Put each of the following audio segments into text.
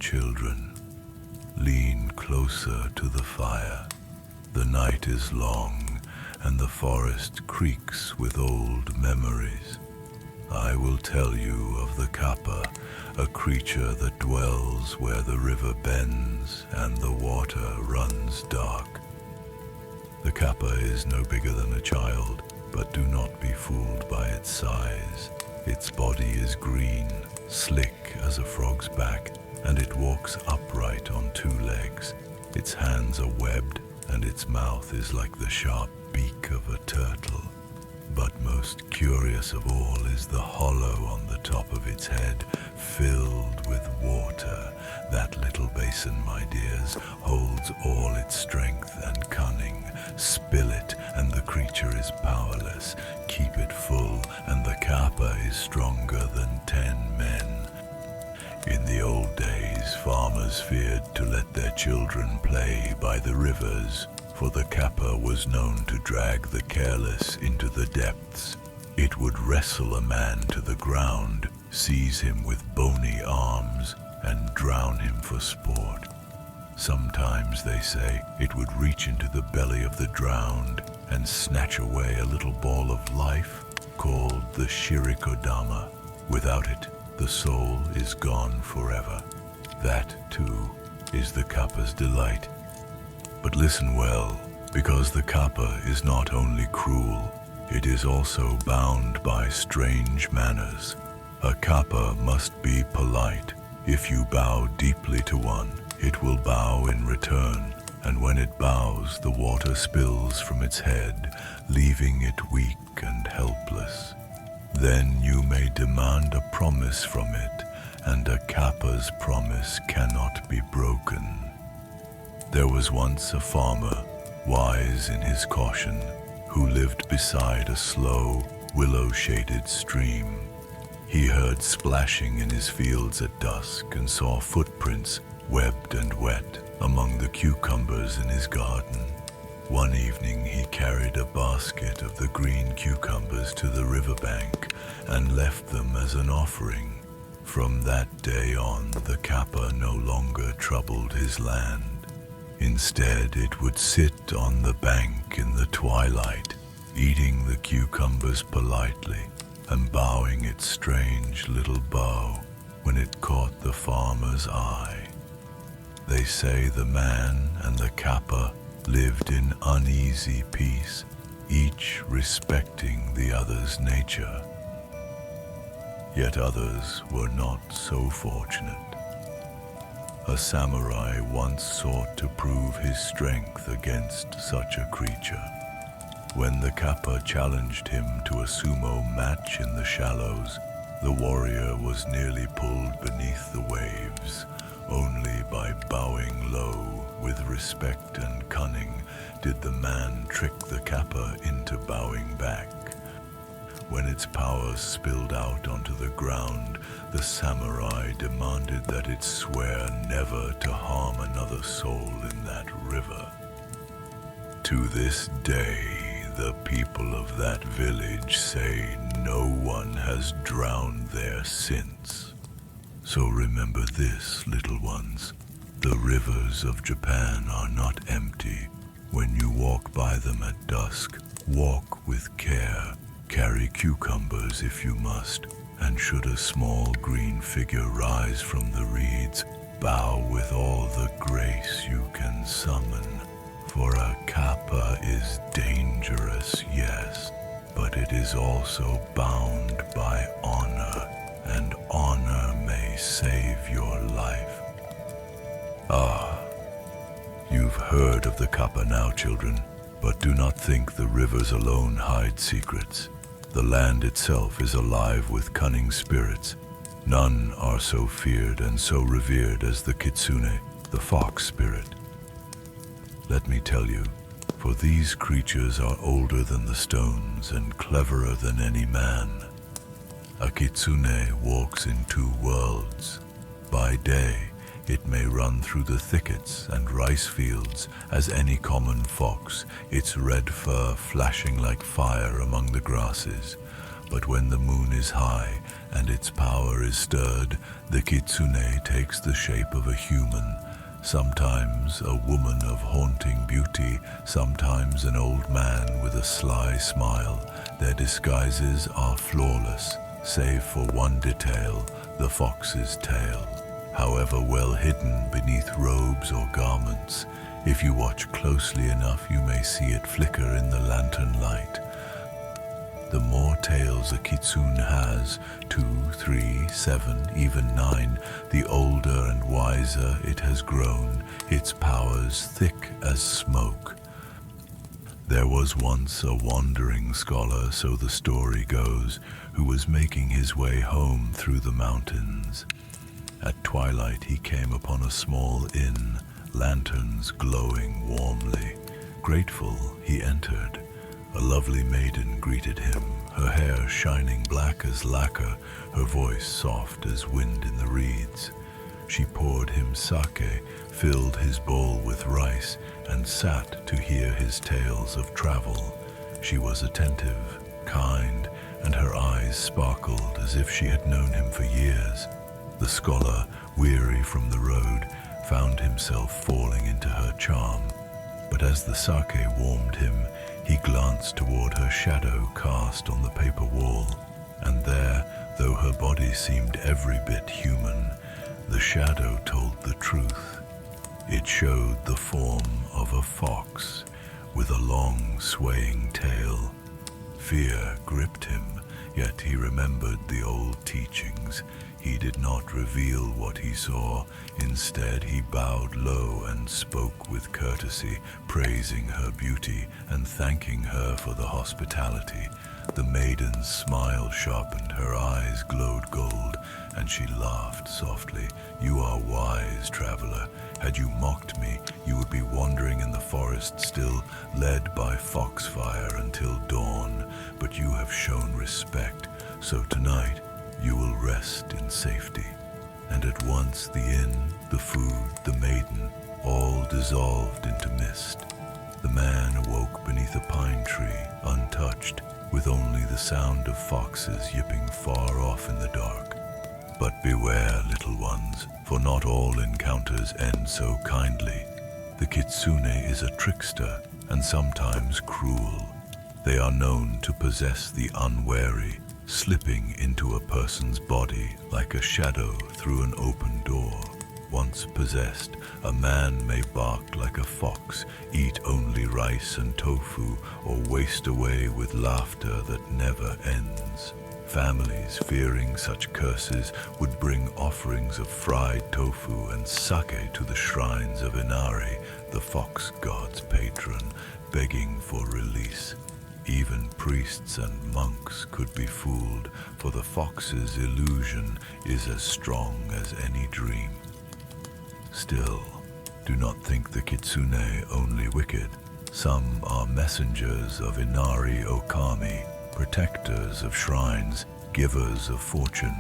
children, lean closer to the fire. The night is long, and the forest creaks with old memories. I will tell you of the Kappa, a creature that dwells where the river bends and the water runs dark. The Kappa is no bigger than a child, but do not be fooled by its size. Its body is green, slick as a frog's back, and it walks upright on two legs. Its hands are webbed, and its mouth is like the sharp beak of a turtle. But most curious of all is the hollow on the top of its head, filled with water. That little basin, my dears, holds all its strength and cunning. Spill it, and the creature is powerless. Keep it full, and the Kappa is stronger than 10 men. In the old days, farmers feared to let their children play by the rivers, for the Kappa was known to drag the careless into the depths. It would wrestle a man to the ground, seize him with bony arms, and drown him for sport. Sometimes, they say, it would reach into the belly of the drowned and snatch away a little ball of life called the Shirikodama. Without it, the soul is gone forever. That, too, is the Kappa's delight. But listen well, because the Kappa is not only cruel, it is also bound by strange manners. A Kappa must be polite. If you bow deeply to one, it will bow in return, and when it bows, the water spills from its head, leaving it weak and helpless. Then you may demand a promise from it, and a Kappa's promise cannot be broken. There was once a farmer, wise in his caution, who lived beside a slow, willow-shaded stream. He heard splashing in his fields at dusk and saw footprints, webbed and wet, among the cucumbers in his garden. One evening he carried a basket of the green cucumbers to the riverbank and left them as an offering. From that day on, the Kappa no longer troubled his land. Instead, it would sit on the bank in the twilight, eating the cucumbers politely and bowing its strange little bow when it caught the farmer's eye. They say the man and the Kappa lived in uneasy peace, each respecting the other's nature. Yet others were not so fortunate. A samurai once sought to prove his strength against such a creature. When the Kappa challenged him to a sumo match in the shallows, the warrior was nearly pulled beneath the waves. Only by bowing low with respect and cunning did the man trick the Kappa into bowing back. When its power spilled out onto the ground, the samurai demanded that it swear never to harm another soul in that river. To this day, the people of that village say no one has drowned there since. So remember this, little ones. The rivers of Japan are not empty. When you walk by them at dusk, walk with care. Carry cucumbers if you must, and should a small green figure rise from the reeds, bow with all the grace you can summon. For a Kappa is dangerous, yes, but it is also bound by honor, and honor may save your life. Ah, you've heard of the Kappa now, children, but do not think the rivers alone hide secrets. The land itself is alive with cunning spirits. None are so feared and so revered as the Kitsune, the fox spirit. Let me tell you, for these creatures are older than the stones and cleverer than any man. A Kitsune walks in two worlds. By day, it may run through the thickets and rice fields as any common fox, its red fur flashing like fire among the grasses. But when the moon is high and its power is stirred, the Kitsune takes the shape of a human, sometimes a woman of haunting beauty, sometimes an old man with a sly smile. Their disguises are flawless, save for one detail, the fox's tail. However well hidden beneath robes or garments, if you watch closely enough you may see it flicker in the lantern light. The more tails a kitsune has, 2, 3, 7, even 9, the older and wiser it has grown, its powers thick as smoke. There was once a wandering scholar, so the story goes, who was making his way home through the mountains. At twilight he came upon a small inn, lanterns glowing warmly. Grateful, he entered. A lovely maiden greeted him, her hair shining black as lacquer, her voice soft as wind in the reeds. She poured him sake, filled his bowl with rice, and sat to hear his tales of travel. She was attentive, kind, and her eyes sparkled as if she had known him for years. The scholar, weary from the road, found himself falling into her charm. But as the sake warmed him, he glanced toward her shadow cast on the paper wall, and there, though her body seemed every bit human, the shadow told the truth. It showed the form of a fox with a long swaying tail. Fear gripped him, yet he remembered the old teachings. He did not reveal what he saw. Instead, he bowed low and spoke with courtesy, praising her beauty and thanking her for the hospitality. The maiden's smile sharpened, her eyes glowed gold, and she laughed softly. "You are wise, traveler. Had you mocked me, you would be wandering in the forest still, led by foxfire until dawn. But you have shown respect, so tonight you will rest in safety." And at once the inn, the food, the maiden, all dissolved into mist. The man awoke beneath a pine tree, untouched, with only the sound of foxes yipping far off in the dark. But beware, little ones, for not all encounters end so kindly. The kitsune is a trickster and sometimes cruel. They are known to possess the unwary, slipping into a person's body like a shadow through an open door. Once possessed, a man may bark like a fox, eat only rice and tofu, or waste away with laughter that never ends. Families fearing such curses would bring offerings of fried tofu and sake to the shrines of Inari, the fox god's patron, begging for release. Even priests and monks could be fooled, for the fox's illusion is as strong as any dream. Still, do not think the kitsune only wicked. Some are messengers of Inari Okami, protectors of shrines, givers of fortune.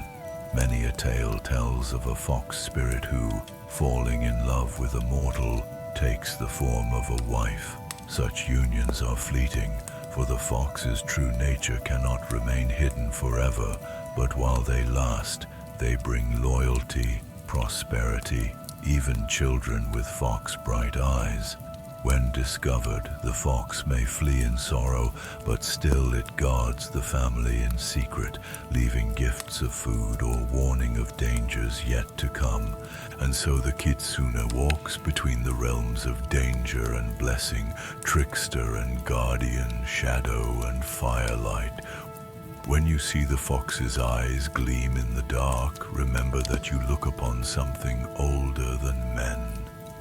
Many a tale tells of a fox spirit who, falling in love with a mortal, takes the form of a wife. Such unions are fleeting, for the fox's true nature cannot remain hidden forever, but while they last, they bring loyalty, prosperity, even children with fox-bright eyes. When discovered, the fox may flee in sorrow, but still it guards the family in secret, leaving gifts of food or warning of dangers yet to come. And so the kitsune walks between the realms of danger and blessing, trickster and guardian, shadow and firelight. When you see the fox's eyes gleam in the dark, remember that you look upon something older than men.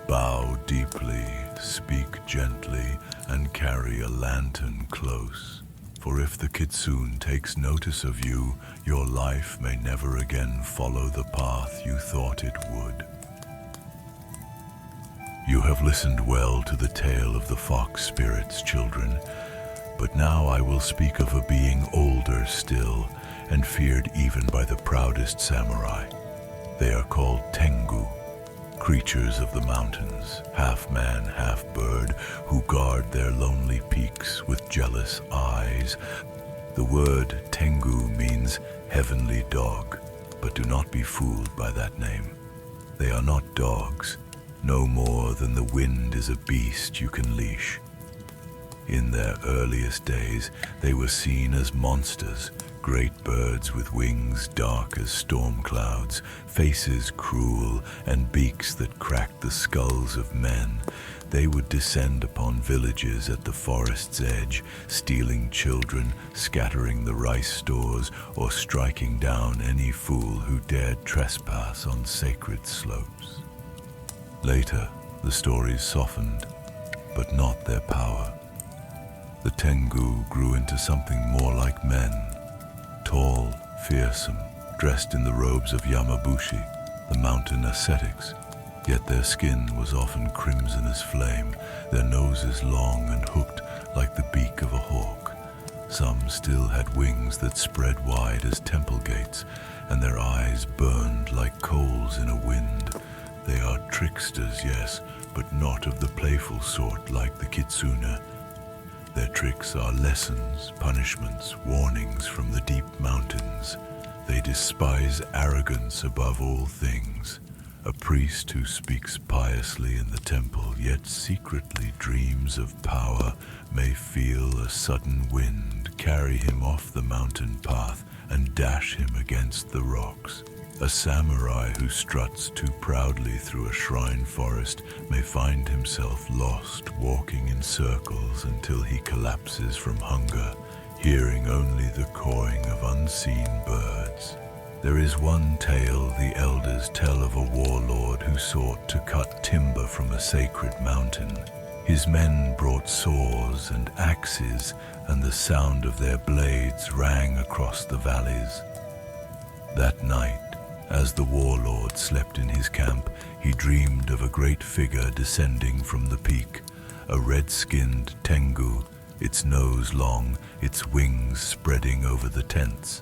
Bow deeply, speak gently, and carry a lantern close. For if the kitsune takes notice of you, your life may never again follow the path you thought it would. You have listened well to the tale of the fox spirits, children. But now I will speak of a being older still, and feared even by the proudest samurai. They are called Tengu, creatures of the mountains, half man, half bird, who guard their lonely peaks with jealous eyes. The word Tengu means heavenly dog, but do not be fooled by that name. They are not dogs, no more than the wind is a beast you can leash. In their earliest days, they were seen as monsters, great birds with wings dark as storm clouds, faces cruel, and beaks that cracked the skulls of men. They would descend upon villages at the forest's edge, stealing children, scattering the rice stores, or striking down any fool who dared trespass on sacred slopes. Later, the stories softened, but not their power. The Tengu grew into something more like men, tall, fearsome, dressed in the robes of Yamabushi, the mountain ascetics. Yet their skin was often crimson as flame, their noses long and hooked like the beak of a hawk. Some still had wings that spread wide as temple gates, and their eyes burned like coals in a wind. They are tricksters, yes, but not of the playful sort like the Kitsune. Their tricks are lessons, punishments, warnings from the deep mountains. They despise arrogance above all things. A priest who speaks piously in the temple, yet secretly dreams of power, may feel a sudden wind carry him off the mountain path and dash him against the rocks. A samurai who struts too proudly through a shrine forest may find himself lost, walking in circles until he collapses from hunger, hearing only the cawing of unseen birds. There is one tale the elders tell of a warlord who sought to cut timber from a sacred mountain. His men brought saws and axes, and the sound of their blades rang across the valleys. That night, as the warlord slept in his camp, he dreamed of a great figure descending from the peak, a red-skinned Tengu, its nose long, its wings spreading over the tents.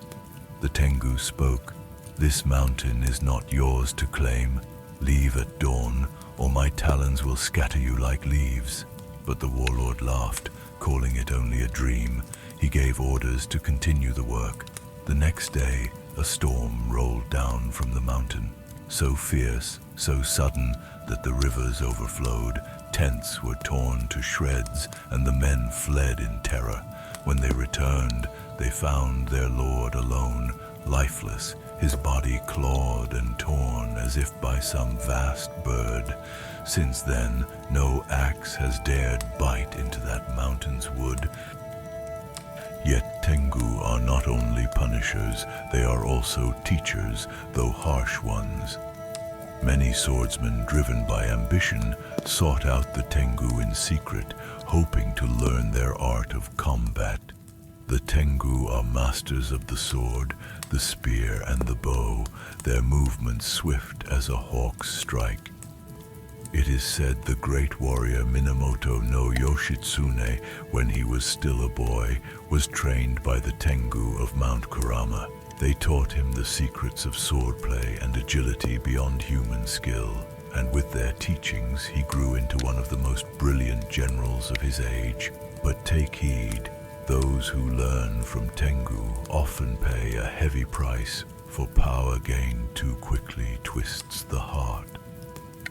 The Tengu spoke, "This mountain is not yours to claim. Leave at dawn, or my talons will scatter you like leaves." But the warlord laughed, calling it only a dream. He gave orders to continue the work. The next day, a storm rolled down from the mountain, so fierce, so sudden that the rivers overflowed, tents were torn to shreds, and the men fled in terror. When they returned, they found their lord alone, lifeless, his body clawed and torn as if by some vast bird. Since then, no axe has dared bite into that mountain's wood. Yet Tengu are not only punishers, they are also teachers, though harsh ones. Many swordsmen driven by ambition sought out the Tengu in secret, hoping to learn their art of combat. The Tengu are masters of the sword, the spear, and the bow, their movements swift as a hawk's strike. It is said the great warrior Minamoto no Yoshitsune, when he was still a boy, was trained by the Tengu of Mount Kurama. They taught him the secrets of swordplay and agility beyond human skill, and with their teachings he grew into one of the most brilliant generals of his age. But take heed, those who learn from Tengu often pay a heavy price, for power gained too quickly twists the heart.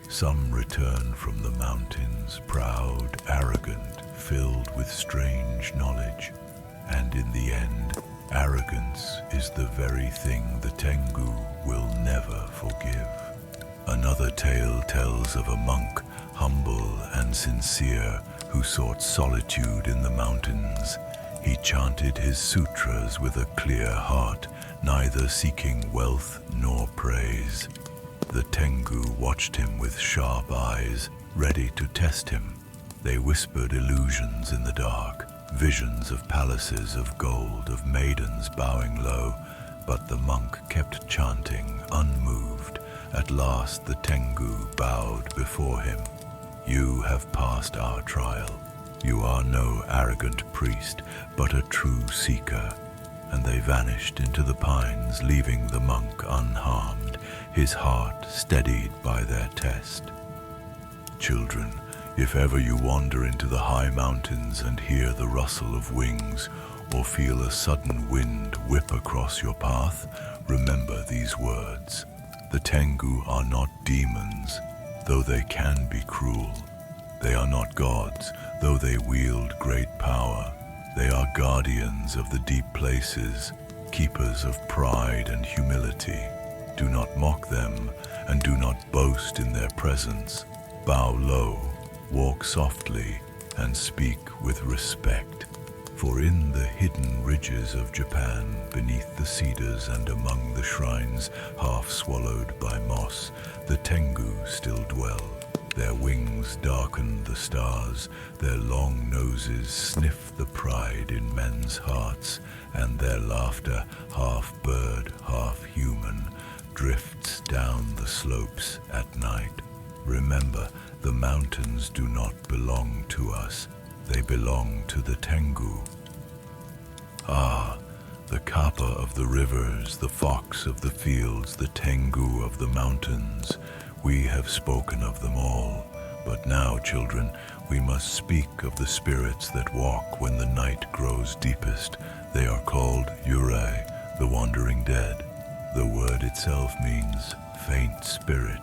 Some return from the mountains proud, arrogant, filled with strange knowledge, and in the end, arrogance is the very thing the Tengu will never forgive. Another tale tells of a monk, humble and sincere, who sought solitude in the mountains. He chanted his sutras with a clear heart, neither seeking wealth nor praise. The Tengu watched him with sharp eyes, ready to test him. They whispered illusions in the dark, visions of palaces of gold, of maidens bowing low, but the monk kept chanting, unmoved. At last the Tengu bowed before him. "You have passed our trial. You are no arrogant priest, but a true seeker." And they vanished into the pines, leaving the monk unharmed, his heart steadied by their test. Children, if ever you wander into the high mountains and hear the rustle of wings, or feel a sudden wind whip across your path, remember these words. The Tengu are not demons, though they can be cruel. They are not gods, though they wield great power. They are guardians of the deep places, keepers of pride and humility. Do not mock them, and do not boast in their presence. Bow low, walk softly, and speak with respect. For in the hidden ridges of Japan, beneath the cedars and among the shrines half swallowed by moss, the Tengu still dwell. Their wings darken the stars, their long noses sniff the pride in men's hearts, and their laughter, half bird, half human, drifts down the slopes at night. Remember, the mountains do not belong to us. They belong to the Tengu. Ah, the Kappa of the rivers, the fox of the fields, the Tengu of the mountains. We have spoken of them all. But now, children, we must speak of the spirits that walk when the night grows deepest. They are called Yūrei, the wandering dead. The word itself means faint spirit.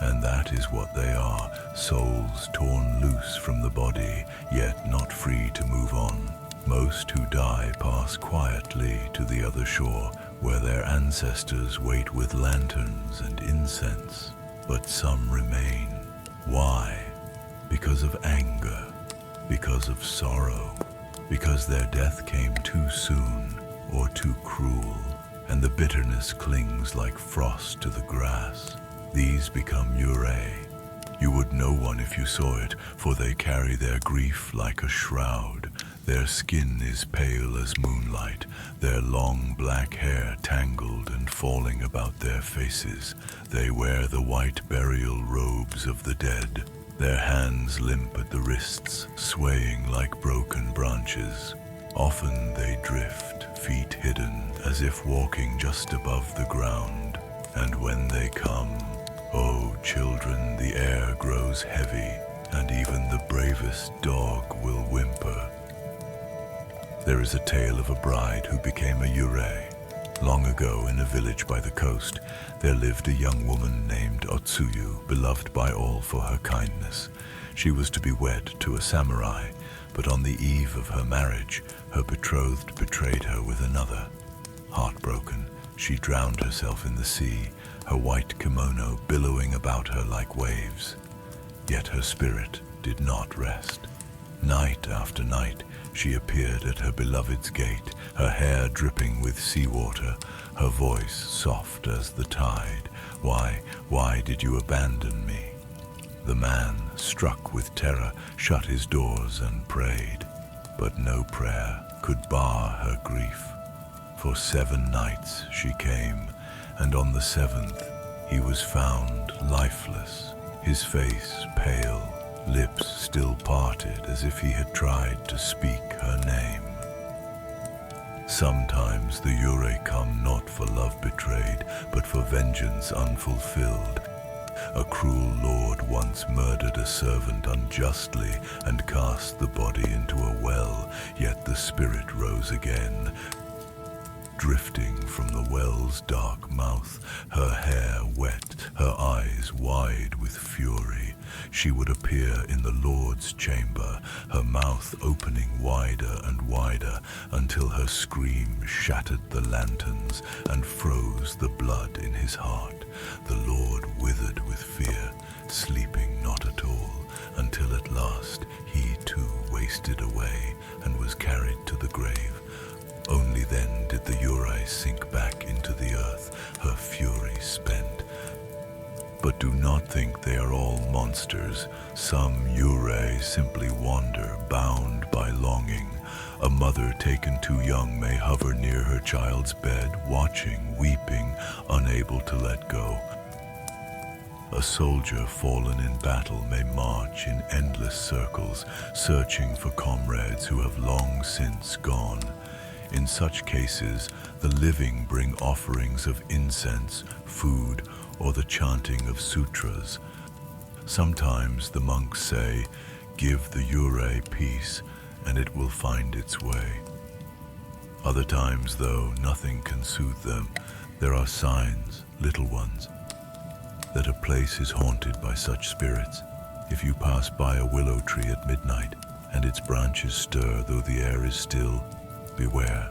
And that is what they are, souls torn loose from the body, yet not free to move on. Most who die pass quietly to the other shore, where their ancestors wait with lanterns and incense. But some remain. Why? Because of anger, because of sorrow, because their death came too soon or too cruel, and the bitterness clings like frost to the grass. These become Yūrei. You would know one if you saw it, for they carry their grief like a shroud. Their skin is pale as moonlight, their long black hair tangled and falling about their faces. They wear the white burial robes of the dead, their hands limp at the wrists, swaying like broken branches. Often they drift, feet hidden, as if walking just above the ground. And when they come, oh, children, the air grows heavy, and even the bravest dog will whimper. There is a tale of a bride who became a Yūrei. Long ago, in a village by the coast, there lived a young woman named Otsuyu, beloved by all for her kindness. She was to be wed to a samurai, but on the eve of her marriage, her betrothed betrayed her with another. Heartbroken, she drowned herself in the sea, her white kimono billowing about her like waves. Yet her spirit did not rest. Night after night, she appeared at her beloved's gate, her hair dripping with seawater, her voice soft as the tide. Why did you abandon me? The man, struck with terror, shut his doors and prayed. But no prayer could bar her grief. For 7 nights she came, and on the 7th he was found lifeless, his face pale, lips still parted as if he had tried to speak her name. Sometimes the Yūrei come not for love betrayed, but for vengeance unfulfilled. A cruel lord once murdered a servant unjustly and cast the body into a well, yet the spirit rose again, drifting from the well's dark mouth, her hair wet, her eyes wide with fury. She would appear in the Lord's chamber, her mouth opening wider and wider, until her scream shattered the lanterns and froze the blood in his heart. The Lord withered with fear, sleeping not at all, until at last he too wasted away and was carried to the grave. Only then did the Yūrei sink back into the earth, her fury spent. But do not think they are all monsters. Some Yūrei simply wander, bound by longing. A mother taken too young may hover near her child's bed, watching, weeping, unable to let go. A soldier fallen in battle may march in endless circles, searching for comrades who have long since gone. In such cases, the living bring offerings of incense, food, or the chanting of sutras. Sometimes the monks say, "Give the Yūrei peace, and it will find its way." Other times, though, nothing can soothe them. There are signs, little ones, that a place is haunted by such spirits. If you pass by a willow tree at midnight, and its branches stir though the air is still, beware.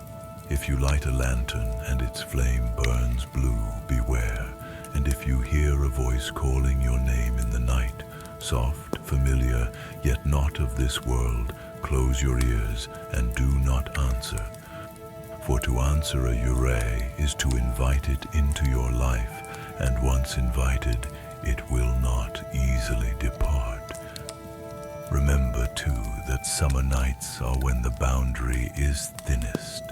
If you light a lantern and its flame burns blue, beware. And if you hear a voice calling your name in the night, soft, familiar, yet not of this world, close your ears and do not answer. For to answer a Yūrei is to invite it into your life, and once invited, it will not easily depart. Remember, too, that summer nights are when the boundary is thinnest.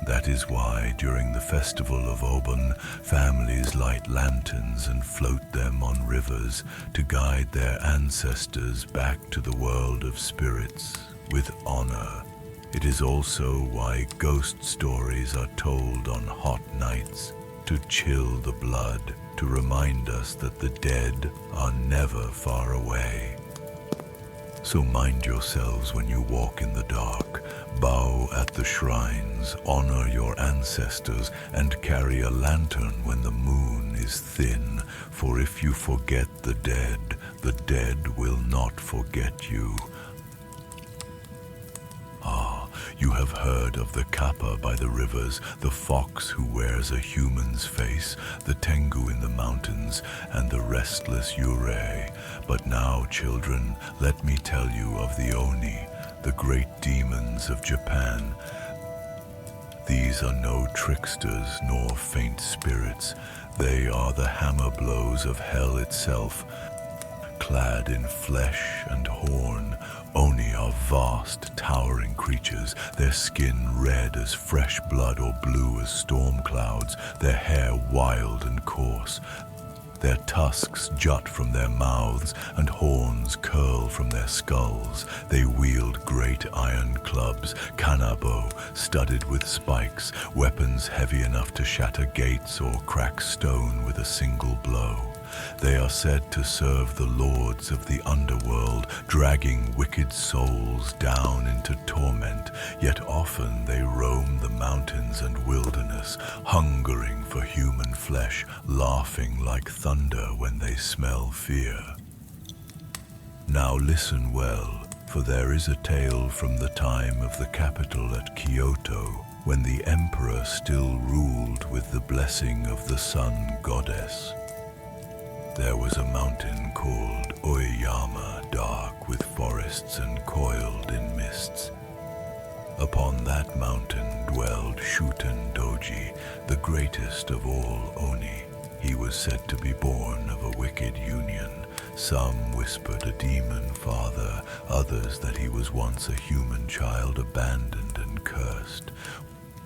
That is why, during the festival of Obon, families light lanterns and float them on rivers to guide their ancestors back to the world of spirits with honor. It is also why ghost stories are told on hot nights, to chill the blood, to remind us that the dead are never far away. So mind yourselves when you walk in the dark, bow at the shrines, honor your ancestors, and carry a lantern when the moon is thin. For if you forget the dead will not forget you. You have heard of the Kappa by the rivers, the fox who wears a human's face, the Tengu in the mountains, and the restless Yūrei. But now, children, let me tell you of the Oni, the great demons of Japan. These are no tricksters nor faint spirits. They are the hammer blows of hell itself. Clad in flesh and horn, Oni are vast, towering creatures, their skin red as fresh blood or blue as storm clouds, their hair wild and coarse. Their tusks jut from their mouths and horns curl from their skulls. They wield great iron clubs, kanabo, studded with spikes, weapons heavy enough to shatter gates or crack stone with a single blow. They are said to serve the lords of the underworld, dragging wicked souls down into torment, yet often they roam the mountains and wilderness, hungering for human flesh, laughing like thunder when they smell fear. Now listen well, for there is a tale from the time of the capital at Kyoto, when the emperor still ruled with the blessing of the sun goddess. There was a mountain called Oyama, dark with forests and coiled in mists. Upon that mountain dwelled Shuten Doji, the greatest of all Oni. He was said to be born of a wicked union. Some whispered a demon father, others that he was once a human child abandoned and cursed.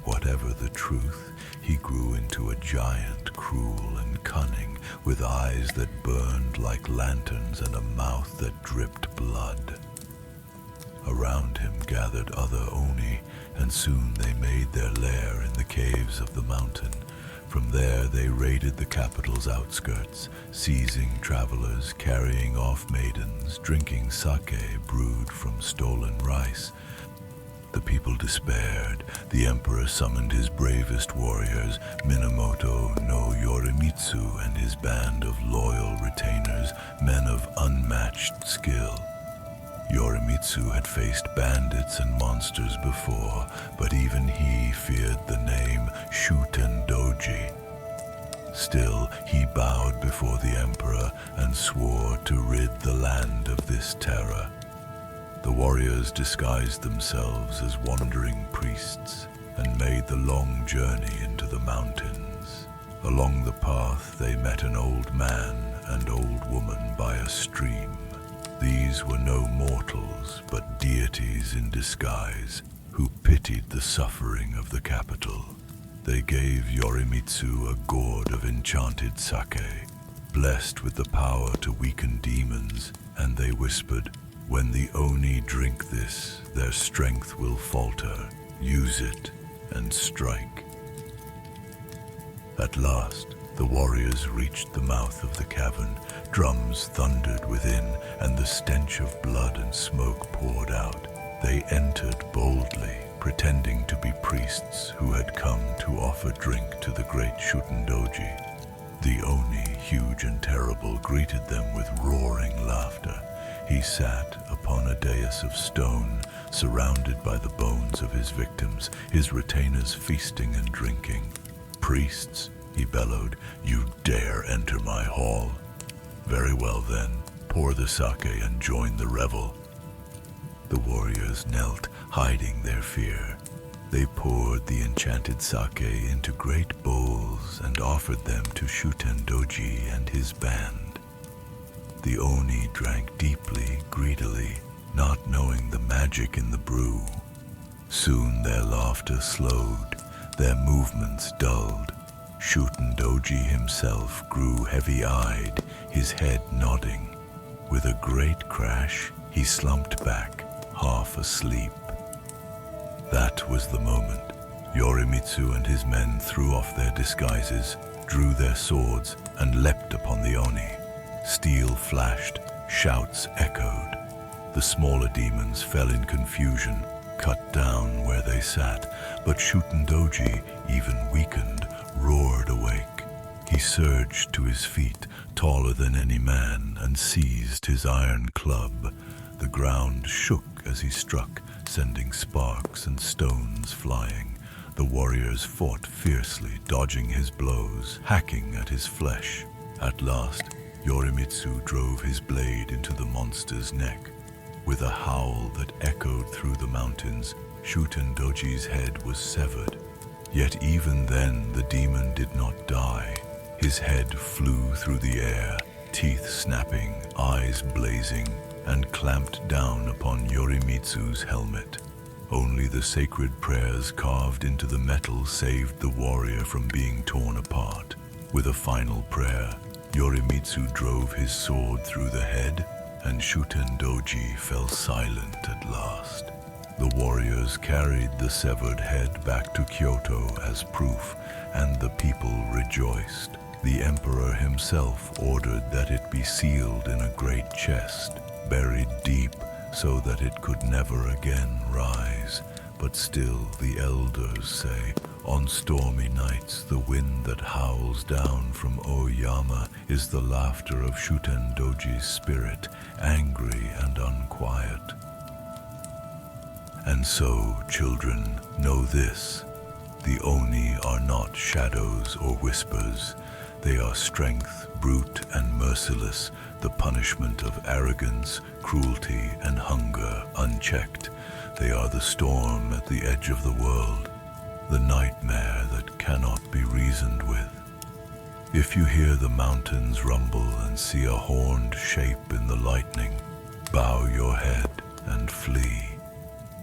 Whatever the truth, he grew into a giant, cruel and cunning, with eyes that burned like lanterns and a mouth that dripped blood. Around him gathered other Oni, and soon they made their lair in the caves of the mountain. From there they raided the capital's outskirts, seizing travelers, carrying off maidens, drinking sake brewed from stolen rice. The people despaired. The emperor summoned his bravest warriors, Minamoto no Yorimitsu and his band of loyal retainers, men of unmatched skill. Yorimitsu had faced bandits and monsters before, but even he feared the name Shuten Doji. Still, he bowed before the emperor and swore to rid the land of this terror. The warriors disguised themselves as wandering priests and made the long journey into the mountains. Along the path they met an old man and old woman by a stream. These were no mortals, but deities in disguise, who pitied the suffering of the capital. They gave Yorimitsu a gourd of enchanted sake, blessed with the power to weaken demons, and they whispered, "When the Oni drink this, their strength will falter. Use it and strike." At last, the warriors reached the mouth of the cavern. Drums thundered within, and the stench of blood and smoke poured out. They entered boldly, pretending to be priests who had come to offer drink to the great Shutendoji. The Oni, huge and terrible, greeted them with roaring laughter. He sat upon a dais of stone, surrounded by the bones of his victims, his retainers feasting and drinking. "Priests," he bellowed, "you dare enter my hall? Very well then, pour the sake and join the revel." The warriors knelt, hiding their fear. They poured the enchanted sake into great bowls and offered them to Shutendoji and his band. The Oni drank deeply, greedily, not knowing the magic in the brew. Soon their laughter slowed, their movements dulled. Shutendoji himself grew heavy-eyed, his head nodding. With a great crash, he slumped back, half asleep. That was the moment. Yorimitsu and his men threw off their disguises, drew their swords, and leapt upon the Oni. Steel flashed, shouts echoed. The smaller demons fell in confusion, cut down where they sat, but Shutendoji, even weakened, roared awake. He surged to his feet, taller than any man, and seized his iron club. The ground shook as he struck, sending sparks and stones flying. The warriors fought fiercely, dodging his blows, hacking at his flesh. At last, Yorimitsu drove his blade into the monster's neck. With a howl that echoed through the mountains, Shutendoji's head was severed. Yet even then the demon did not die. His head flew through the air, teeth snapping, eyes blazing, and clamped down upon Yorimitsu's helmet. Only the sacred prayers carved into the metal saved the warrior from being torn apart. With a final prayer, Yorimitsu drove his sword through the head, and Shutendoji fell silent at last. The warriors carried the severed head back to Kyoto as proof, and the people rejoiced. The emperor himself ordered that it be sealed in a great chest, buried deep so that it could never again rise. But still, the elders say, on stormy nights the wind that howls down from Oyama is the laughter of Shutendoji's spirit, angry and unquiet. And so, children, know this: the Oni are not shadows or whispers. They are strength, brute and merciless, the punishment of arrogance, cruelty, and hunger unchecked. They are the storm at the edge of the world, the nightmare that cannot be reasoned with. If you hear the mountains rumble and see a horned shape in the lightning, bow your head and flee.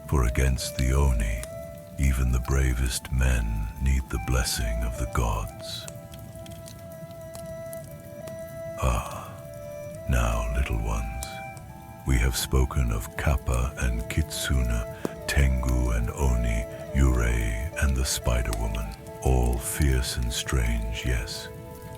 For against the Oni, even the bravest men need the blessing of the gods. Ah, now, little ones, we have spoken of Kappa and Kitsune, Tengu and Oni, Yūrei and the Spider-Woman, all fierce and strange, yes.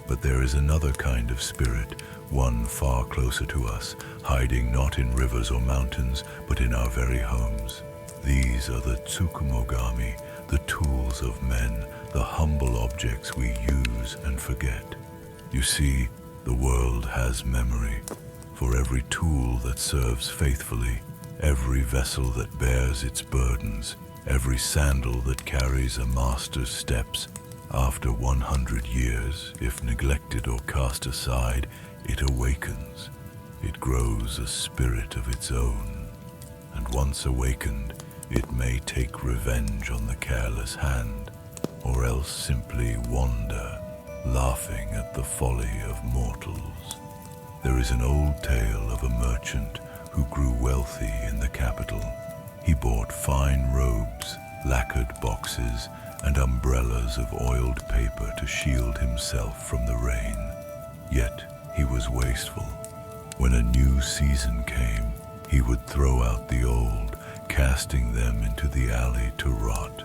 But there is another kind of spirit, one far closer to us, hiding not in rivers or mountains, but in our very homes. These are the Tsukumogami, the tools of men, the humble objects we use and forget. You see, the world has memory. For every tool that serves faithfully, every vessel that bears its burdens, every sandal that carries a master's steps, after 100 years, if neglected or cast aside, it awakens. It grows a spirit of its own. And once awakened, it may take revenge on the careless hand, or else simply wander, laughing at the folly of mortals. There is an old tale of a merchant who grew wealthy in the capital. He bought fine robes, lacquered boxes, and umbrellas of oiled paper to shield himself from the rain. Yet he was wasteful. When a new season came, he would throw out the old, casting them into the alley to rot.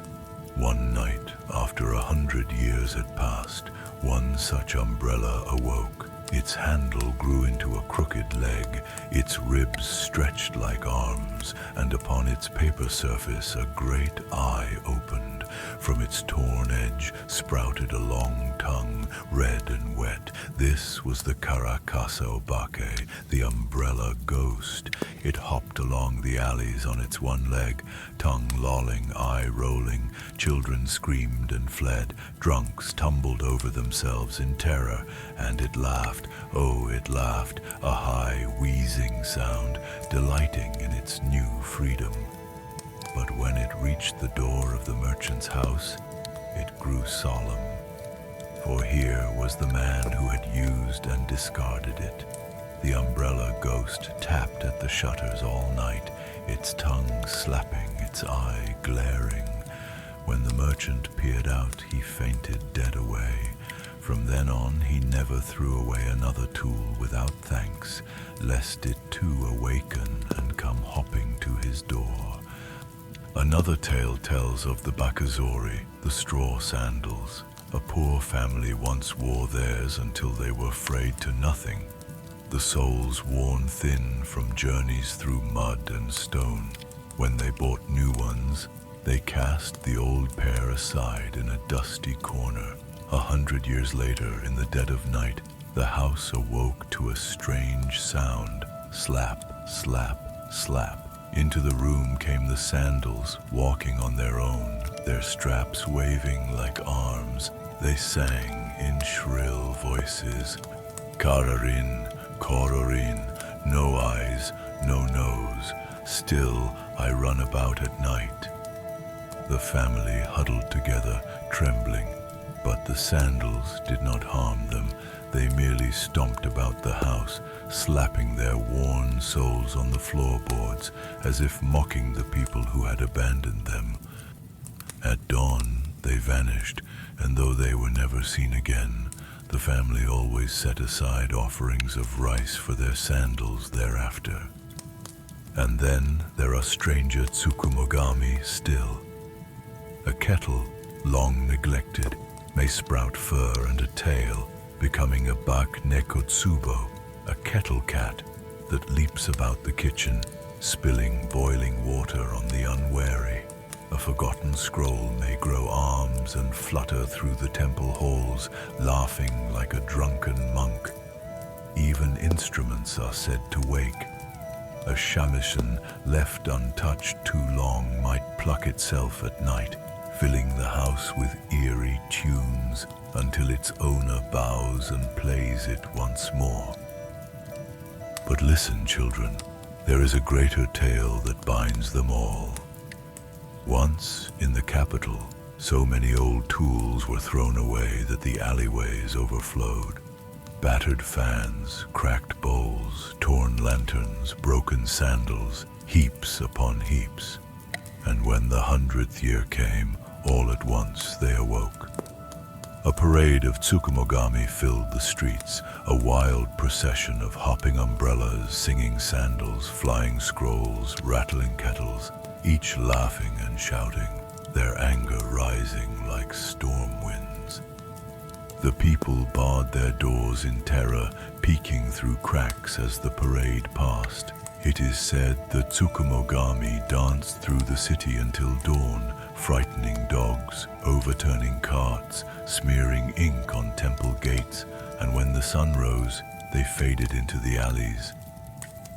One night, after 100 years had passed, one such umbrella awoke. Its handle grew into a crooked leg, its ribs stretched like arms, and upon its paper surface a great eye opened. From its torn edge sprouted a long tongue, red and wet. This was the Karakasa Obake, the umbrella ghost. It hopped along the alleys on its one leg, tongue lolling, eye rolling. Children screamed and fled. Drunks tumbled over themselves in terror, and it laughed. Oh, it laughed, a high, wheezing sound, delighting in its new freedom. But when it reached the door of the merchant's house, it grew solemn. For here was the man who had used and discarded it. The umbrella ghost tapped at the shutters all night, its tongue slapping, its eye glaring. When the merchant peered out, he fainted dead away. From then on, he never threw away another tool without thanks, lest it too awaken and come hopping to his door. Another tale tells of the Bakazori, the straw sandals. A poor family once wore theirs until they were frayed to nothing, the soles worn thin from journeys through mud and stone. When they bought new ones, they cast the old pair aside in a dusty corner. 100 years later, in the dead of night, the house awoke to a strange sound. Slap, slap, slap. Into the room came the sandals, walking on their own, their straps waving like arms. They sang in shrill voices, Kararin, Kororin, no eyes, no nose, still I run about at night. The family huddled together, trembling, but the sandals did not harm them. They merely stomped about the house, slapping their worn soles on the floorboards, as if mocking the people who had abandoned them. At dawn, they vanished, and though they were never seen again, the family always set aside offerings of rice for their sandals thereafter. And then there are stranger Tsukumogami still. A kettle, long neglected, may sprout fur and a tail, becoming a bak nekotsubo, a kettle cat that leaps about the kitchen, spilling boiling water on the unwary. A forgotten scroll may grow arms and flutter through the temple halls, laughing like a drunken monk. Even instruments are said to wake. A shamisen left untouched too long might pluck itself at night, filling the house with eerie tunes until its owner bows and plays it once more. But listen, children, there is a greater tale that binds them all. Once, in the capital, so many old tools were thrown away that the alleyways overflowed. Battered fans, cracked bowls, torn lanterns, broken sandals, heaps upon heaps. And when the 100th year came, all at once they awoke. A parade of Tsukumogami filled the streets, a wild procession of hopping umbrellas, singing sandals, flying scrolls, rattling kettles, each laughing and shouting, their anger rising like storm winds. The people barred their doors in terror, peeking through cracks as the parade passed. It is said the Tsukumogami danced through the city until dawn, frightening dogs, overturning carts, smearing ink on temple gates, and when the sun rose, they faded into the alleys.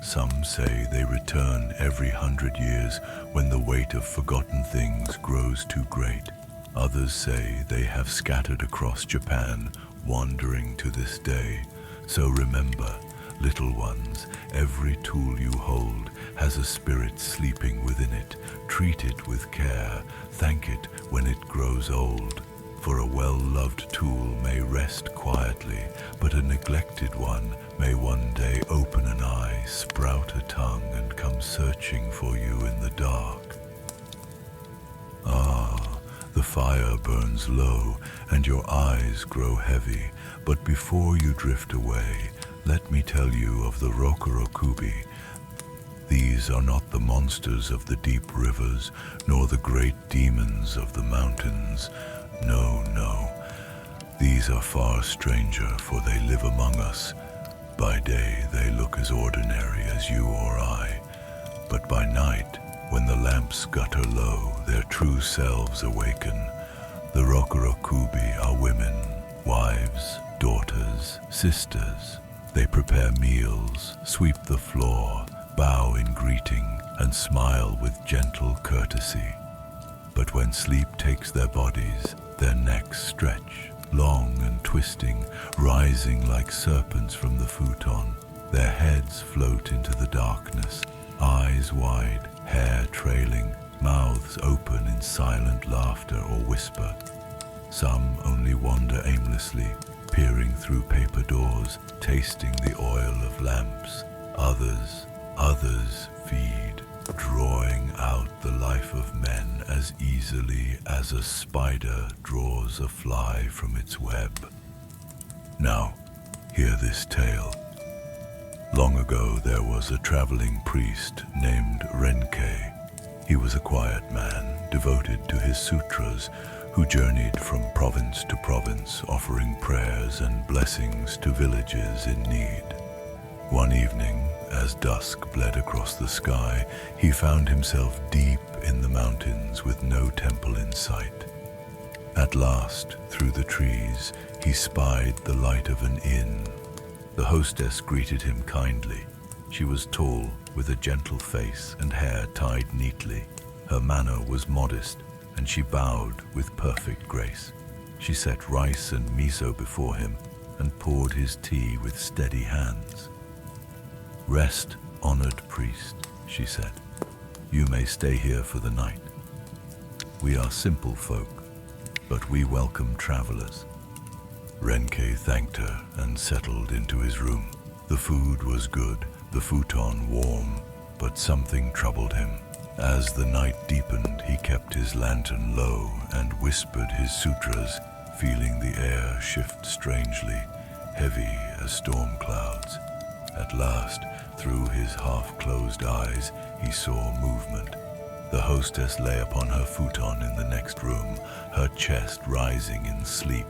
Some say they return every 100 years when the weight of forgotten things grows too great. Others say they have scattered across Japan, wandering to this day. So remember, little ones, every tool you hold has a spirit sleeping within it. Treat it with care, thank it when it grows old. For a well-loved tool may rest quietly, but a neglected one may one day open an eye, sprout a tongue, and come searching for you in the dark. Ah, the fire burns low, and your eyes grow heavy, but before you drift away, let me tell you of the Rokurokubi. These are not the monsters of the deep rivers, nor the great demons of the mountains. No, no. These are far stranger, for they live among us, By day they look as ordinary as you or I, but by night, when the lamps gutter low, their true selves awaken. The Rokurokubi are women, wives, daughters, sisters. They prepare meals, sweep the floor, bow in greeting, and smile with gentle courtesy. But when sleep takes their bodies, their necks stretch, long and twisting, rising like serpents from the futon. Their heads float into the darkness, eyes wide, hair trailing, mouths open in silent laughter or whisper. Some only wander aimlessly, peering through paper doors, tasting the oil of lamps. Others feed, drawing out the life of men as easily as a spider draws a fly from its web. Now, hear this tale. Long ago there was a traveling priest named Renkei. He was a quiet man, devoted to his sutras, who journeyed from province to province, offering prayers and blessings to villages in need. One evening, as dusk bled across the sky, he found himself deep in the mountains with no temple in sight. At last, through the trees, he spied the light of an inn. The hostess greeted him kindly. She was tall, with a gentle face and hair tied neatly. Her manner was modest, and she bowed with perfect grace. She set rice and miso before him and poured his tea with steady hands. "Rest, honored priest," she said. "You may stay here for the night. We are simple folk, but we welcome travelers." Renkei thanked her and settled into his room. The food was good, the futon warm, but something troubled him. As the night deepened, he kept his lantern low and whispered his sutras, feeling the air shift strangely, heavy as storm clouds. At last, through his half-closed eyes, he saw movement. The hostess lay upon her futon in the next room, her chest rising in sleep,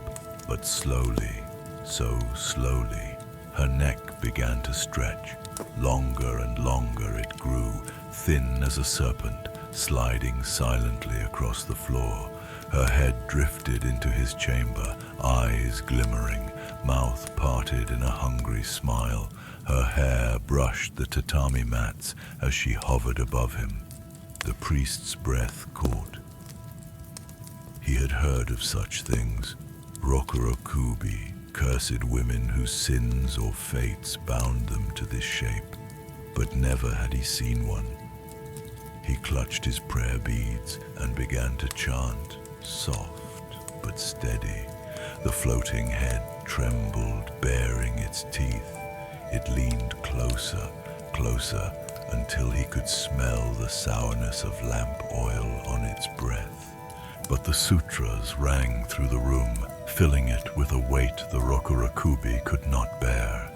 but slowly, so slowly, her neck began to stretch. Longer and longer it grew, thin as a serpent, sliding silently across the floor. Her head drifted into his chamber, eyes glimmering, mouth parted in a hungry smile. Her hair brushed the tatami mats as she hovered above him. The priest's breath caught. He had heard of such things. Rokurokubi, cursed women whose sins or fates bound them to this shape. But never had he seen one. He clutched his prayer beads and began to chant, soft but steady. The floating head trembled, baring its teeth. It leaned closer, closer, until he could smell the sourness of lamp oil on its breath. But the sutras rang through the room, filling it with a weight the Rokurokubi could not bear.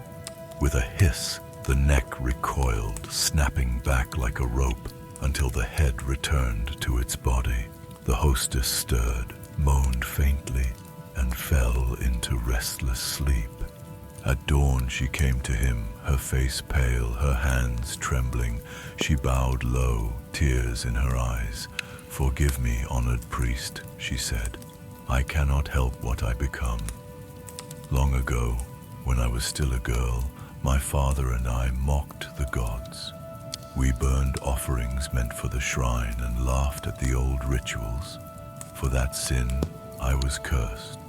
With a hiss, the neck recoiled, snapping back like a rope, until the head returned to its body. The hostess stirred, moaned faintly, and fell into restless sleep. At dawn she came to him, her face pale, her hands trembling. She bowed low, tears in her eyes. "Forgive me, honored priest," she said. "I cannot help what I become. Long ago, when I was still a girl, my father and I mocked the gods. We burned offerings meant for the shrine and laughed at the old rituals. For that sin, I was cursed.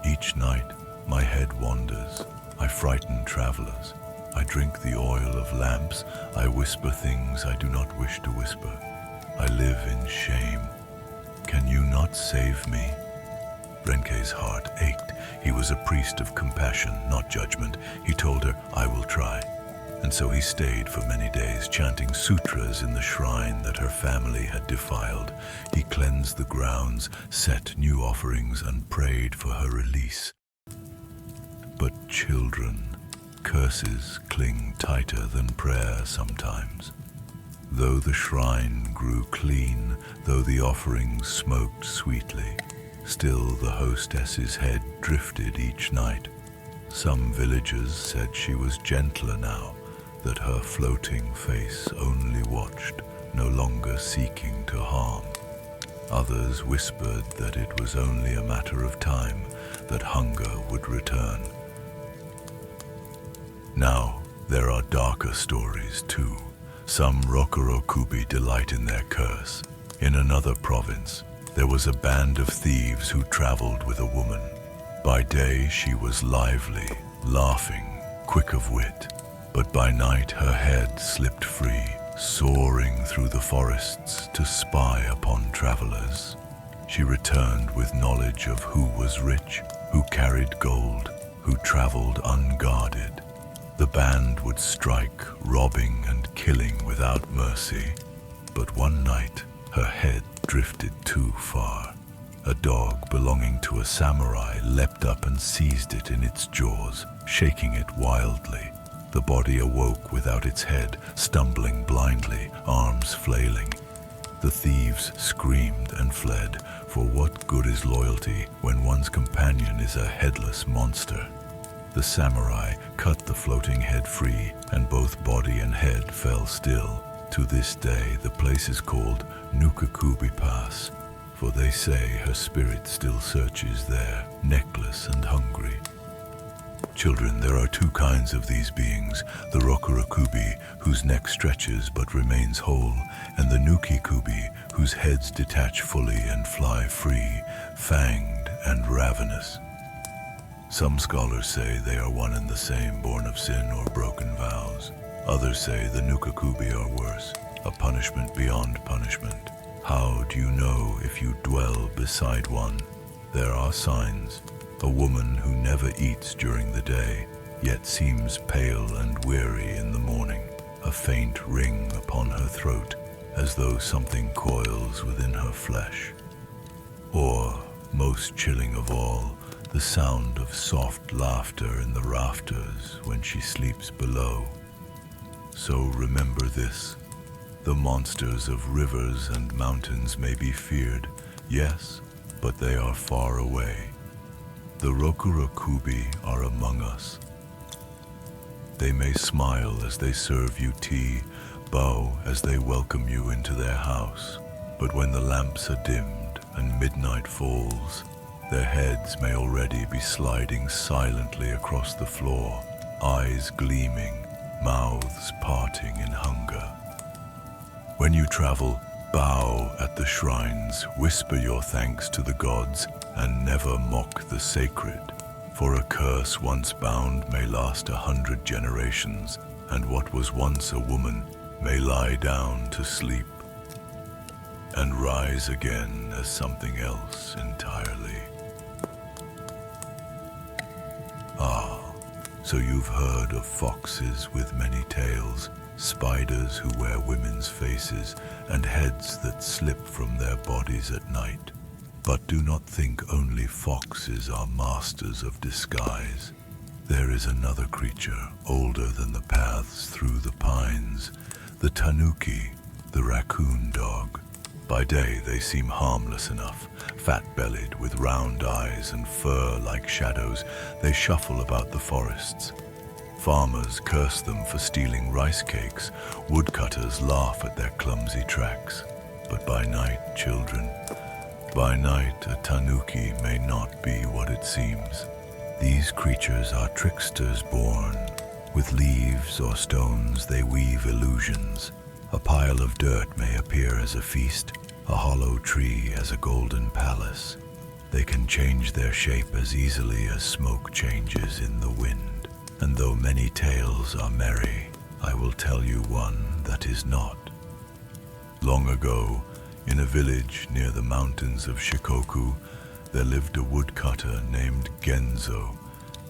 Each night, my head wanders. I frighten travelers. I drink the oil of lamps. I whisper things I do not wish to whisper. I live in shame. Can you not save me?" Renkei's heart ached. He was a priest of compassion, not judgment. He told her, "I will try." And so he stayed for many days, chanting sutras in the shrine that her family had defiled. He cleansed the grounds, set new offerings, and prayed for her release. But children, curses cling tighter than prayer sometimes. Though the shrine grew clean, though the offerings smoked sweetly, still the hostess's head drifted each night. Some villagers said she was gentler now, that her floating face only watched, no longer seeking to harm. Others whispered that it was only a matter of time, that hunger would return. Now, there are darker stories too. Some Rokurokubi delight in their curse. In another province, there was a band of thieves who traveled with a woman. By day she was lively, laughing, quick of wit, but by night her head slipped free, soaring through the forests to spy upon travelers. She returned with knowledge of who was rich, who carried gold, who traveled unguarded. The band would strike, robbing and killing without mercy. But one night, her head drifted too far. A dog belonging to a samurai leapt up and seized it in its jaws, shaking it wildly. The body awoke without its head, stumbling blindly, arms flailing. The thieves screamed and fled, for what good is loyalty when one's companion is a headless monster? The samurai cut the floating head free, and both body and head fell still. To this day, the place is called Nukakubi Pass, for they say her spirit still searches there, necklace and hungry. Children, there are two kinds of these beings, the Rokurokubi, whose neck stretches but remains whole, and the Nukikubi, whose heads detach fully and fly free, fanged and ravenous. Some scholars say they are one and the same, born of sin or broken vows. Others say the Nukakubi are worse, a punishment beyond punishment. How do you know if you dwell beside one? There are signs. A woman who never eats during the day, yet seems pale and weary in the morning. A faint ring upon her throat, as though something coils within her flesh. Or, most chilling of all, the sound of soft laughter in the rafters when she sleeps below. So remember this, the monsters of rivers and mountains may be feared, yes, but they are far away. The Rokurokubi are among us. They may smile as they serve you tea, bow as they welcome you into their house, but when the lamps are dimmed and midnight falls, their heads may already be sliding silently across the floor, eyes gleaming, mouths parting in hunger. When you travel, bow at the shrines, whisper your thanks to the gods, and never mock the sacred. For a curse once bound may last 100 generations, and what was once a woman may lie down to sleep and rise again as something else entirely. So you've heard of foxes with many tails, spiders who wear women's faces, and heads that slip from their bodies at night. But do not think only foxes are masters of disguise. There is another creature, older than the paths through the pines, the Tanuki, the raccoon dog. By day they seem harmless enough, fat-bellied with round eyes and fur like shadows. They shuffle about the forests. Farmers curse them for stealing rice cakes. Woodcutters laugh at their clumsy tracks. But by night, children, by night a Tanuki may not be what it seems. These creatures are tricksters born. With leaves or stones they weave illusions. A pile of dirt may appear as a feast, a hollow tree as a golden palace. They can change their shape as easily as smoke changes in the wind. And though many tales are merry, I will tell you one that is not. Long ago, in a village near the mountains of Shikoku, there lived a woodcutter named Genzo.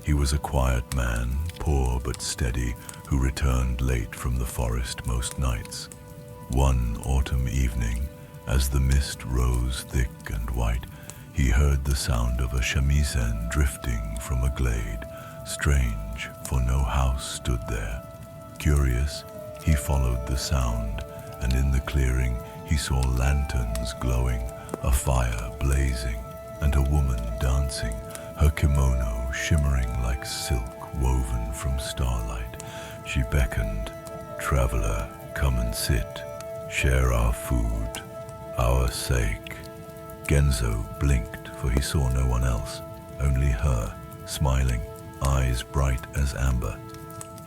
He was a quiet man, poor but steady, who returned late from the forest most nights. One autumn evening, as the mist rose thick and white, he heard the sound of a shamisen drifting from a glade. Strange, for no house stood there. Curious, he followed the sound, and in the clearing he saw lanterns glowing, a fire blazing, and a woman dancing, her kimono shimmering like silk woven from starlight. She beckoned, "Traveler, come and sit, share our food, our sake." Genzo blinked, for he saw no one else, only her, smiling, eyes bright as amber.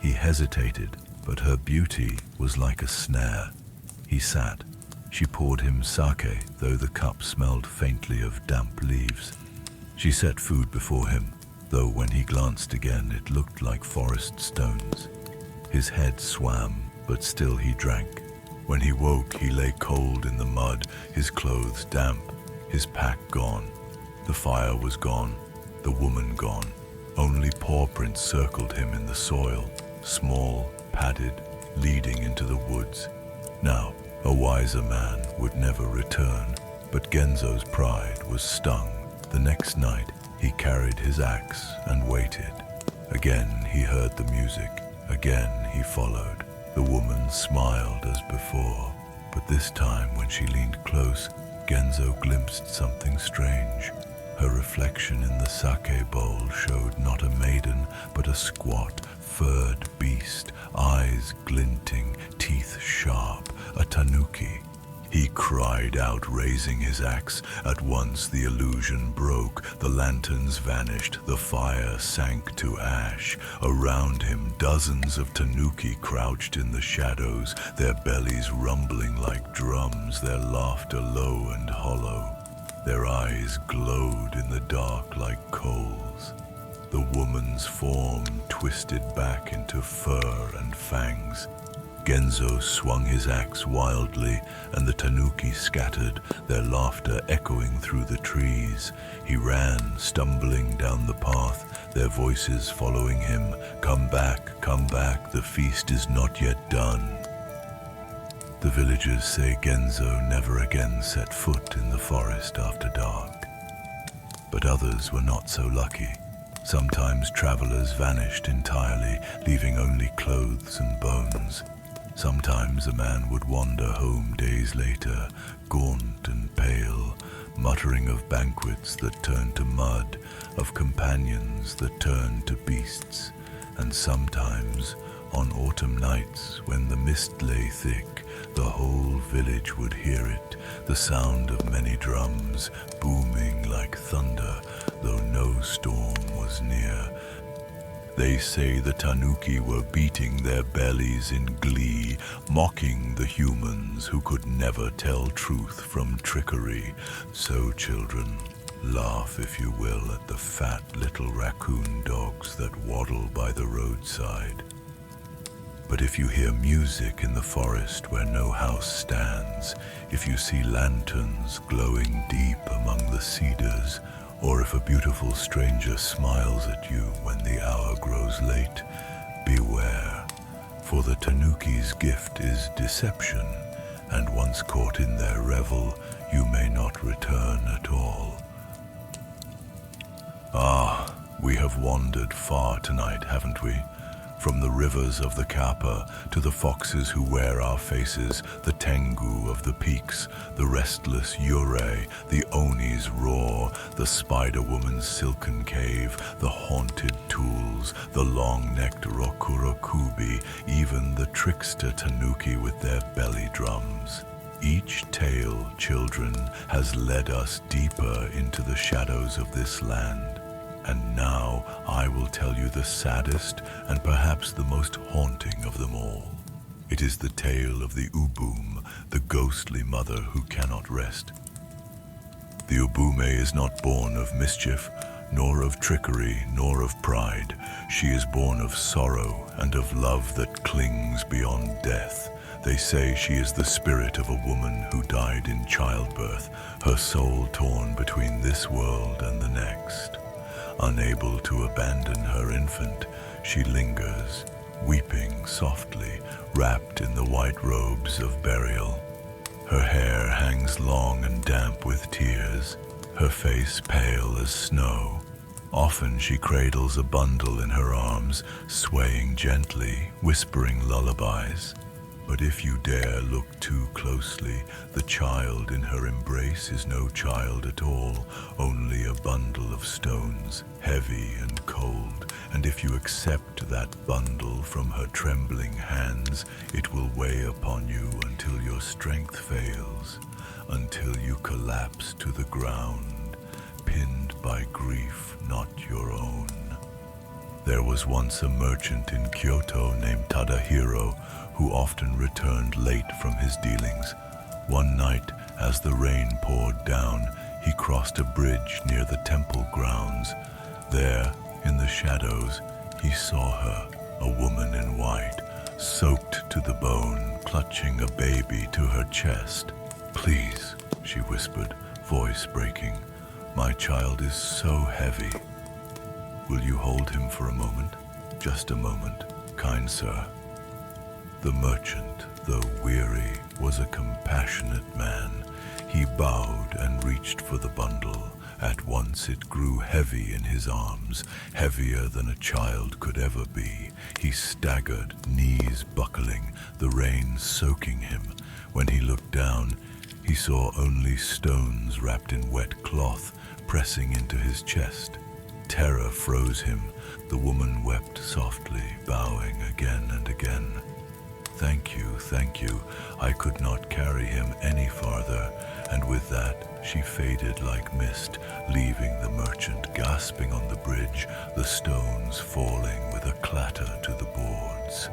He hesitated, but her beauty was like a snare. He sat. She poured him sake, though the cup smelled faintly of damp leaves. She set food before him, though when he glanced again it looked like forest stones. His head swam, but still he drank. When he woke, he lay cold in the mud, his clothes damp, his pack gone. The fire was gone, the woman gone. Only paw prints circled him in the soil, small, padded, leading into the woods. Now, a wiser man would never return, but Genzo's pride was stung. The next night, he carried his axe and waited. Again he heard the music, again he followed. The woman smiled as before, but this time when she leaned close, Genzo glimpsed something strange. Her reflection in the sake bowl showed not a maiden, but a squat, furred beast, eyes glinting, teeth sharp, a tanuki. He cried out, raising his axe. At once the illusion broke, the lanterns vanished, the fire sank to ash. Around him dozens of tanuki crouched in the shadows, their bellies rumbling like drums, their laughter low and hollow. Their eyes glowed in the dark like coals. The woman's form twisted back into fur and fangs. Genzo swung his axe wildly, and the tanuki scattered, their laughter echoing through the trees. He ran, stumbling down the path, their voices following him. Come back, the feast is not yet done." The villagers say Genzo never again set foot in the forest after dark. But others were not so lucky. Sometimes travelers vanished entirely, leaving only clothes and bones. Sometimes a man would wander home days later, gaunt and pale, muttering of banquets that turned to mud, of companions that turned to beasts. And sometimes, on autumn nights when the mist lay thick, the whole village would hear it, the sound of many drums, booming like thunder, though no storm was near. They say the tanuki were beating their bellies in glee, mocking the humans who could never tell truth from trickery. So, children, laugh if you will at the fat little raccoon dogs that waddle by the roadside. But if you hear music in the forest where no house stands, if you see lanterns glowing deep among the cedars, or if a beautiful stranger smiles at you when the hour grows late, beware, for the tanuki's gift is deception, and once caught in their revel, you may not return at all. Ah, we have wandered far tonight, haven't we? From the rivers of the Kappa to the foxes who wear our faces, the Tengu of the peaks, the restless Yūrei, the Oni's roar, the spider-woman's silken cave, the haunted tools, the long-necked Rokurokubi, even the trickster tanuki with their belly drums. Each tale, children, has led us deeper into the shadows of this land. And now I will tell you the saddest and perhaps the most haunting of them all. It is the tale of the Ubume, the ghostly mother who cannot rest. The Ubume is not born of mischief, nor of trickery, nor of pride. She is born of sorrow and of love that clings beyond death. They say she is the spirit of a woman who died in childbirth, her soul torn between this world and the next. Unable to abandon her infant, she lingers, weeping softly, wrapped in the white robes of burial. Her hair hangs long and damp with tears, her face pale as snow. Often she cradles a bundle in her arms, swaying gently, whispering lullabies. But if you dare look too closely, the child in her embrace is no child at all, only a bundle of stones, heavy and cold. And if you accept that bundle from her trembling hands, it will weigh upon you until your strength fails, until you collapse to the ground, pinned by grief not your own. There was once a merchant in Kyoto named Tadahiro, who often returned late from his dealings. One night, as the rain poured down, he crossed a bridge near the temple grounds. There, in the shadows, he saw her, a woman in white, soaked to the bone, clutching a baby to her chest. "Please," she whispered, voice breaking, "my child is so heavy. Will you hold him for a moment? Just a moment, kind sir." The merchant, though weary, was a compassionate man. He bowed and reached for the bundle. At once it grew heavy in his arms, heavier than a child could ever be. He staggered, knees buckling, the rain soaking him. When he looked down, he saw only stones wrapped in wet cloth pressing into his chest. Terror froze him. The woman wept softly, bowing again and again. Thank you, I could not carry him any farther." And with that, she faded like mist, leaving the merchant gasping on the bridge, the stones falling with a clatter to the boards.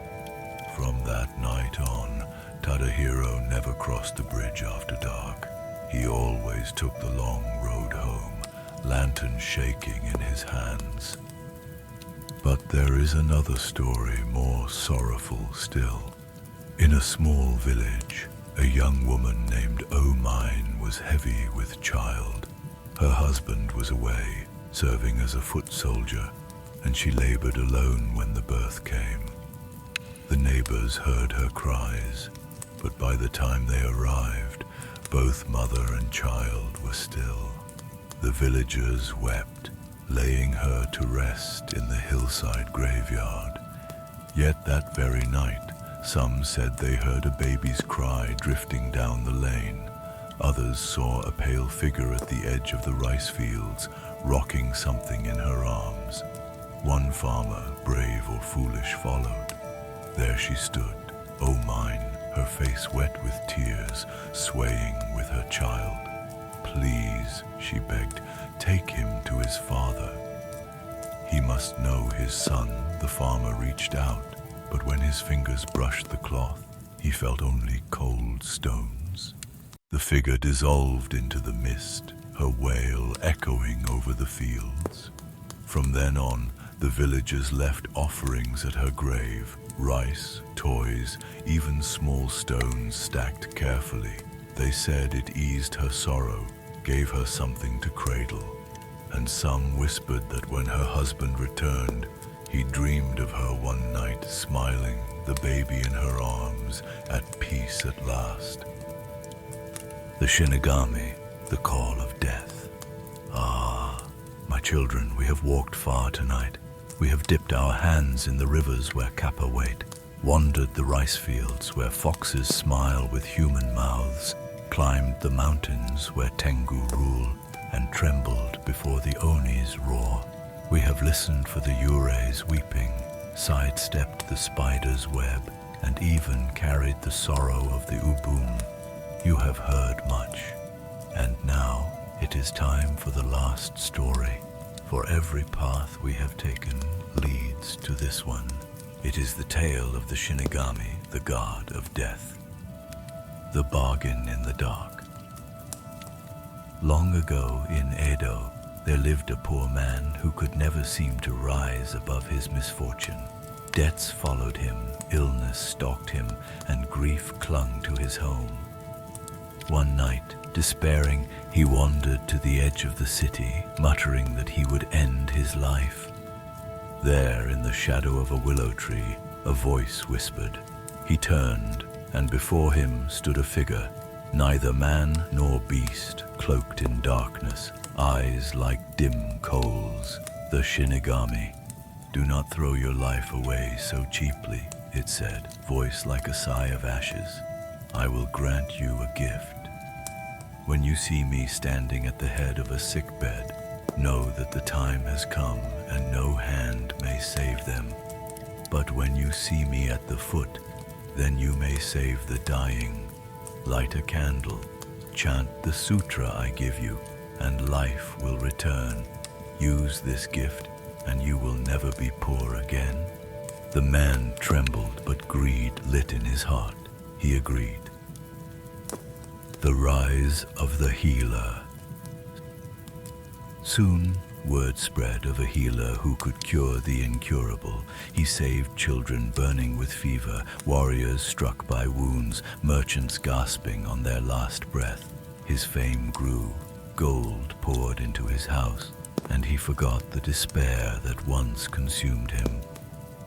From that night on, Tadahiro never crossed the bridge after dark. He always took the long road home, lantern shaking in his hands. But there is another story, more sorrowful still. In a small village, a young woman named Omine was heavy with child. Her husband was away, serving as a foot soldier, and she labored alone when the birth came. The neighbors heard her cries, but by the time they arrived, both mother and child were still. The villagers wept, laying her to rest in the hillside graveyard. Yet that very night, some said they heard a baby's cry drifting down the lane. Others saw a pale figure at the edge of the rice fields, rocking something in her arms. One farmer, brave or foolish, followed. There she stood, Omine, her face wet with tears, swaying with her child. "Please," she begged, "take him to his father." He must know his son. The farmer reached out, but when his fingers brushed the cloth, he felt only cold stones. The figure dissolved into the mist, her wail echoing over the fields. From then on, the villagers left offerings at her grave, rice, toys, even small stones stacked carefully. They said it eased her sorrow, gave her something to cradle, and some whispered that when her husband returned, he dreamed of her one night, smiling, the baby in her arms, at peace at last. The Shinigami, the call of death. Ah, my children, we have walked far tonight. We have dipped our hands in the rivers where Kappa wait, wandered the rice fields where foxes smile with human mouths, climbed the mountains where Tengu rule, and trembled before the Onis roar. We have listened for the Yūreis weeping, sidestepped the spider's web, and even carried the sorrow of the Ubume. You have heard much, and now it is time for the last story. For every path we have taken leads to this one. It is the tale of the Shinigami, the god of death. The bargain in the dark. Long ago in Edo, there lived a poor man who could never seem to rise above his misfortune. Debts followed him, illness stalked him, and grief clung to his home. One night, despairing, he wandered to the edge of the city, muttering that he would end his life. There, in the shadow of a willow tree, a voice whispered. He turned, and before him stood a figure, neither man nor beast, cloaked in darkness, eyes like dim coals, the Shinigami. Do not throw your life away so cheaply. it said, voice like a sigh of ashes. I will grant you a gift. When you see me standing at the head of a sick bed, know that the time has come and no hand may save them. But when you see me at the foot, then you may save the dying. Light a candle, chant the sutra I give you, and life will return. Use this gift, and you will never be poor again. The man trembled, but greed lit in his heart. He agreed. The rise of the healer. Soon, word spread of a healer who could cure the incurable. He saved children burning with fever, warriors struck by wounds, merchants gasping on their last breath. His fame grew, gold poured into his house, and he forgot the despair that once consumed him.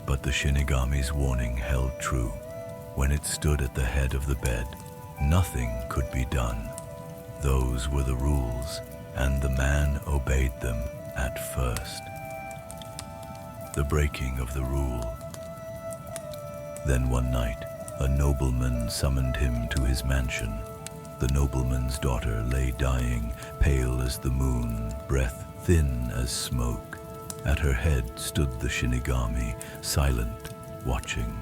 But the Shinigami's warning held true. When it stood at the head of the bed, nothing could be done. Those were the rules, and the man obeyed them at first. The breaking of the rule. Then one night, a nobleman summoned him to his mansion. The nobleman's daughter lay dying, pale as the moon, breath thin as smoke. At her head stood the Shinigami, silent, watching.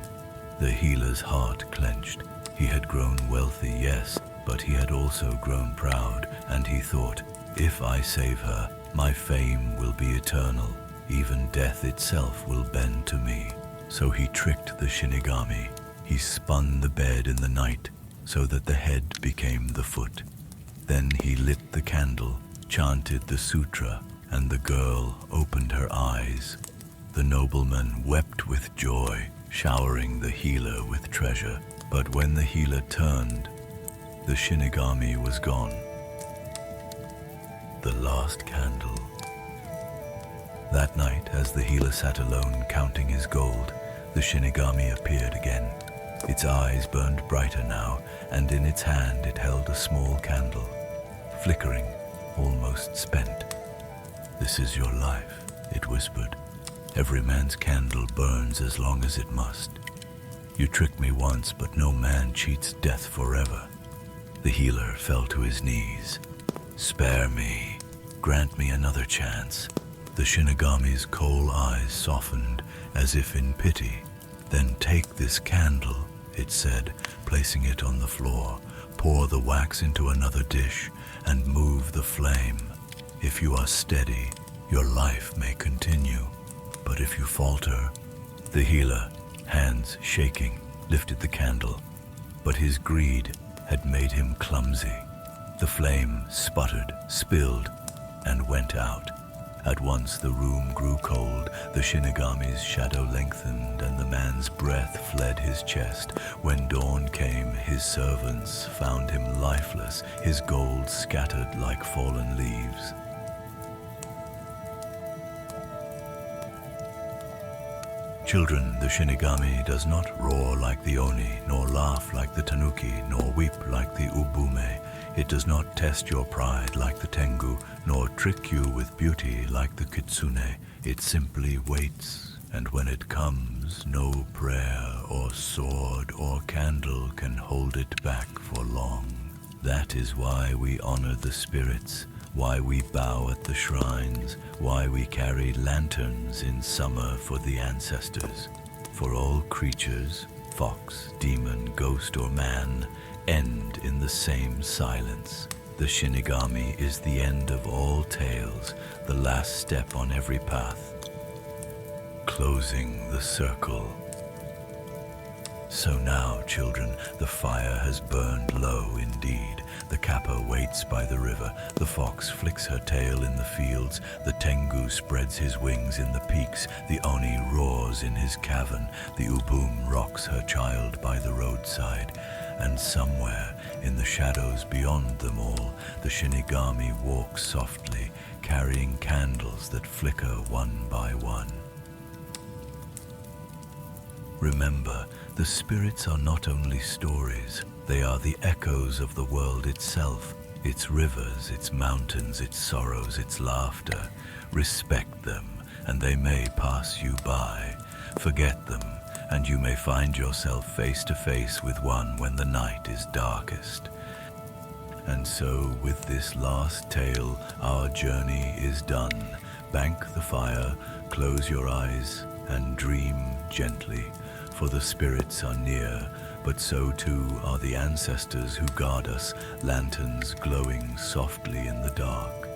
The healer's heart clenched. He had grown wealthy, yes, but he had also grown proud, and he thought, if I save her, my fame will be eternal. Even death itself will bend to me. So he tricked the Shinigami. He spun the bed in the night so that the head became the foot. Then he lit the candle, chanted the sutra, and the girl opened her eyes. The nobleman wept with joy, showering the healer with treasure. But when the healer turned, the Shinigami was gone. The last candle. That night, as the healer sat alone counting his gold, the Shinigami appeared again. Its eyes burned brighter now, and in its hand it held a small candle, flickering, almost spent. This is your life, it whispered. Every man's candle burns as long as it must. You tricked me once, but no man cheats death forever. The healer fell to his knees. Spare me. Grant me another chance. The Shinigami's coal eyes softened, as if in pity. Then take this candle, it said, placing it on the floor. Pour the wax into another dish, and move the flame. If you are steady, your life may continue. But if you falter, the healer, hands shaking, lifted the candle. But his greed had made him clumsy. The flame sputtered, spilled, and went out. At once the room grew cold, the Shinigami's shadow lengthened, and the man's breath fled his chest. When dawn came, his servants found him lifeless, his gold scattered like fallen leaves. Children, the Shinigami does not roar like the Oni, nor laugh like the Tanuki, nor weep like the Ubume. It does not test your pride like the Tengu, nor trick you with beauty like the Kitsune. It simply waits, and when it comes, no prayer or sword or candle can hold it back for long. That is why we honor the spirits, why we bow at the shrines, why we carry lanterns in summer for the ancestors. For all creatures, fox, demon, ghost, or man, end in the same silence. The Shinigami is the end of all tales, the last step on every path. Closing the circle. So now, children, the fire has burned low indeed. The Kappa waits by the river, the fox flicks her tail in the fields, the Tengu spreads his wings in the peaks, the Oni roars in his cavern, the Ubume rocks her child by the roadside, and somewhere, in the shadows beyond them all, the Shinigami walks softly, carrying candles that flicker one by one. Remember, the spirits are not only stories, they are the echoes of the world itself, its rivers, its mountains, its sorrows, its laughter. Respect them, and they may pass you by. Forget them, and you may find yourself face to face with one when the night is darkest. And so, with this last tale, our journey is done. Bank the fire, close your eyes, and dream gently, for the spirits are near, but so too are the ancestors who guard us, lanterns glowing softly in the dark.